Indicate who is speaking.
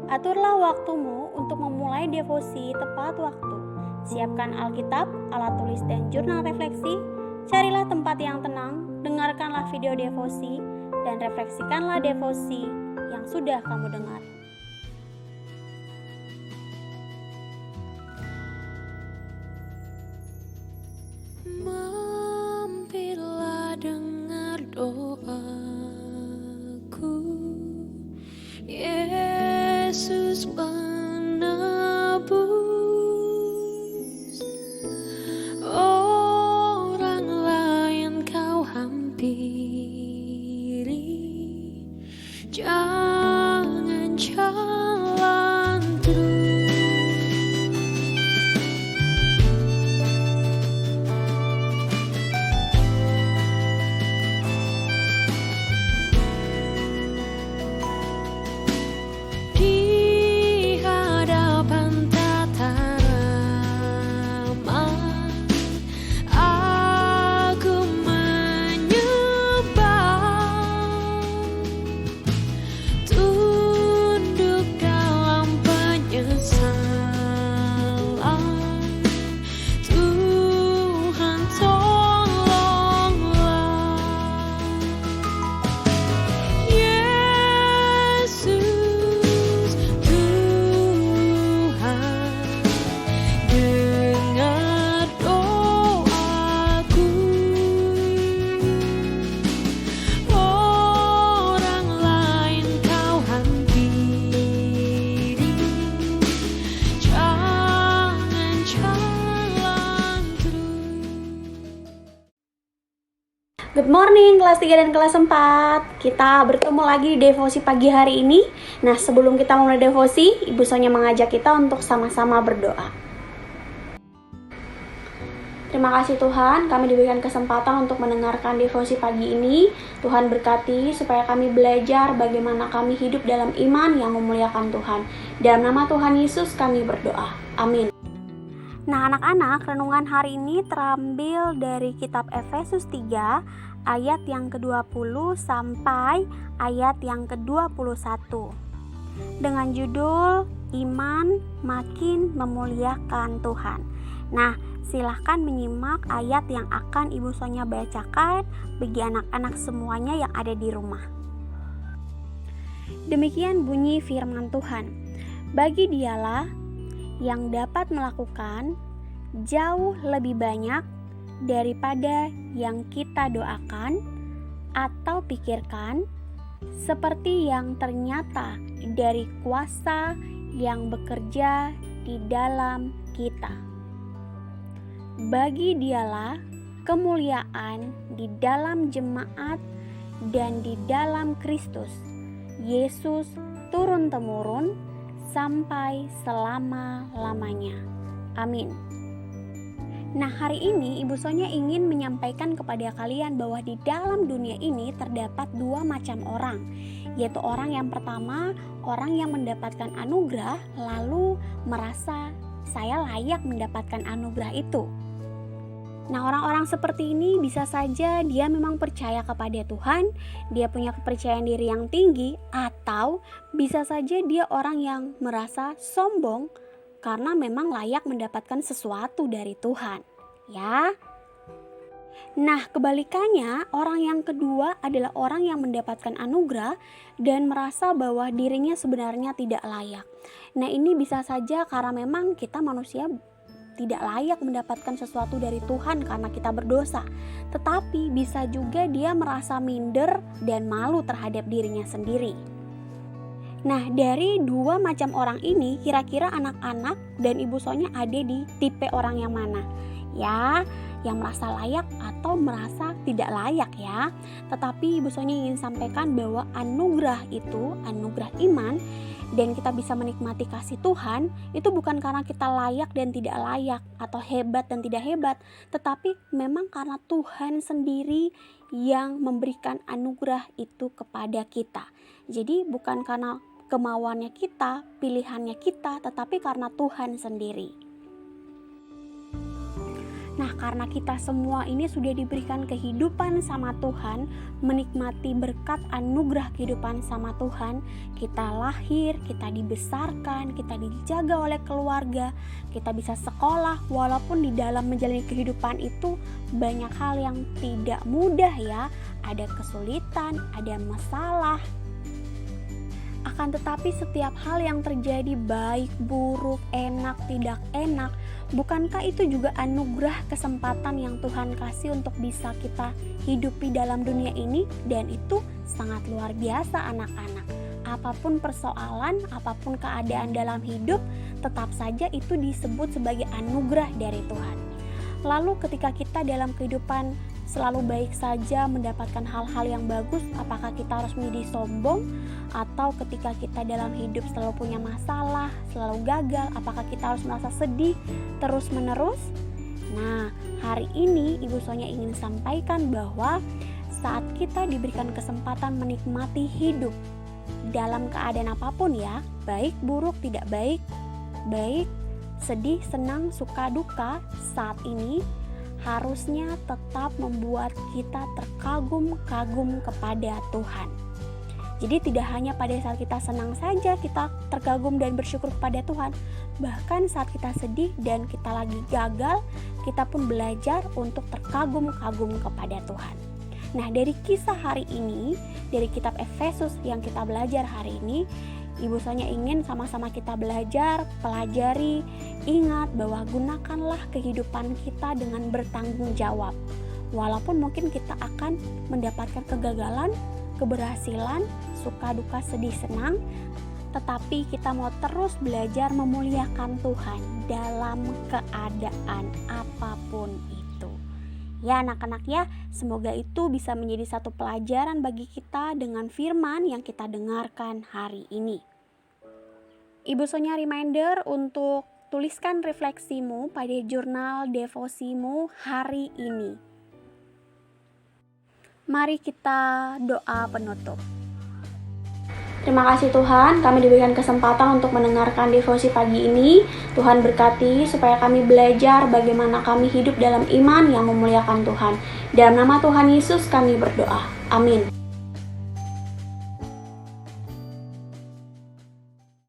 Speaker 1: Aturlah waktumu untuk memulai devosi tepat waktu. Siapkan Alkitab, alat tulis dan jurnal refleksi. Carilah tempat yang tenang, dengarkanlah video devosi, dan refleksikanlah devosi yang sudah kamu dengar.
Speaker 2: Mampirlah dengar doaku, Yesus penebus. Orang lain kau hampiri, jangan jalan terus. Di hadapan tata ramah, aku menyembah, tunduk dalam penyesalan. Tuhan tolonglah, Yesus Tuhan, dengar doaku. Orang lain kau hampiri, jangan jalan terus.
Speaker 1: Good morning kelas 3 dan kelas 4. Kita bertemu lagi di devosi pagi hari ini. Nah, sebelum kita mulai devosi, Ibu Sonya mengajak kita untuk sama-sama berdoa. Terima kasih Tuhan, kami diberikan kesempatan untuk mendengarkan devosi pagi ini. Tuhan berkati supaya kami belajar bagaimana kami hidup dalam iman yang memuliakan Tuhan. Dalam nama Tuhan Yesus kami berdoa. Amin. Nah, anak-anak, renungan hari ini terambil dari kitab Efesus 3 ayat yang ke-20 sampai ayat yang ke-21 dengan judul Iman Makin Memuliakan Tuhan. Nah, silahkan menyimak ayat yang akan Ibu Sonya bacakan bagi anak-anak semuanya yang ada di rumah. Demikian bunyi firman Tuhan. Bagi Dialah yang dapat melakukan jauh lebih banyak daripada yang kita doakan atau pikirkan, seperti yang ternyata dari kuasa yang bekerja di dalam kita. Bagi Dialah kemuliaan di dalam jemaat dan di dalam Kristus Yesus turun-temurun sampai selama-lamanya. Amin. Nah, hari ini Ibu Sonya ingin menyampaikan kepada kalian bahwa di dalam dunia ini terdapat dua macam orang, yaitu orang yang pertama, orang yang mendapatkan anugerah lalu merasa saya layak mendapatkan anugerah itu. Nah, orang-orang seperti ini bisa saja dia memang percaya kepada Tuhan, dia punya kepercayaan diri yang tinggi, atau bisa saja dia orang yang merasa sombong karena memang layak mendapatkan sesuatu dari Tuhan, ya. Nah, kebalikannya, orang yang kedua adalah orang yang mendapatkan anugerah dan merasa bahwa dirinya sebenarnya tidak layak. Nah, ini bisa saja karena memang kita manusia tidak layak mendapatkan sesuatu dari Tuhan karena kita berdosa. Tetapi bisa juga dia merasa minder dan malu terhadap dirinya sendiri. Nah, dari dua macam orang ini, kira-kira anak-anak dan Ibu Sonya ada di tipe orang yang mana? Ya, yang merasa layak atau merasa tidak layak ya. Tetapi Ibu Sonya ingin sampaikan bahwa anugerah itu, anugerah iman, dan kita bisa menikmati kasih Tuhan itu bukan karena kita layak dan tidak layak atau hebat dan tidak hebat, tetapi memang karena Tuhan sendiri yang memberikan anugerah itu kepada kita. Jadi bukan karena kemauannya kita, pilihannya kita, tetapi karena Tuhan sendiri. Nah, karena kita semua ini sudah diberikan kehidupan sama Tuhan, menikmati berkat anugerah kehidupan sama Tuhan, kita lahir, kita dibesarkan, kita dijaga oleh keluarga, kita bisa sekolah, walaupun di dalam menjalani kehidupan itu banyak hal yang tidak mudah ya, ada kesulitan, ada masalah. Akan tetapi setiap hal yang terjadi baik, buruk, enak, tidak enak, bukankah itu juga anugerah kesempatan yang Tuhan kasih untuk bisa kita hidupi dalam dunia ini? Dan itu sangat luar biasa anak-anak. Apapun persoalan, apapun keadaan dalam hidup, tetap saja itu disebut sebagai anugerah dari Tuhan. Lalu ketika kita dalam kehidupan selalu baik saja, mendapatkan hal-hal yang bagus, apakah kita harus menjadi sombong? Atau ketika kita dalam hidup selalu punya masalah, selalu gagal, apakah kita harus merasa sedih terus-menerus? Nah, hari ini Ibu Sonia ingin sampaikan bahwa saat kita diberikan kesempatan menikmati hidup dalam keadaan apapun ya, baik, buruk, tidak baik, baik, sedih, senang, suka, duka, saat ini harusnya tetap membuat kita terkagum-kagum kepada Tuhan. Jadi tidak hanya pada saat kita senang saja kita terkagum dan bersyukur kepada Tuhan, bahkan saat kita sedih dan kita lagi gagal, kita pun belajar untuk terkagum-kagum kepada Tuhan. Nah, dari kisah hari ini, dari kitab Efesus yang kita belajar hari ini, Ibu Sonia ingin sama-sama kita belajar, pelajari, ingat bahwa gunakanlah kehidupan kita dengan bertanggung jawab. Walaupun mungkin kita akan mendapatkan kegagalan, keberhasilan, suka duka sedih senang, tetapi kita mau terus belajar memuliakan Tuhan dalam keadaan apapun itu. Ya anak-anak ya, semoga itu bisa menjadi satu pelajaran bagi kita dengan firman yang kita dengarkan hari ini. Ibu Sonia reminder untuk tuliskan refleksimu pada jurnal devosimu hari ini. Mari kita doa penutup. Terima kasih Tuhan, kami diberikan kesempatan untuk mendengarkan devosi pagi ini. Tuhan berkati supaya kami belajar bagaimana kami hidup dalam iman yang memuliakan Tuhan. Dalam nama Tuhan Yesus kami berdoa. Amin.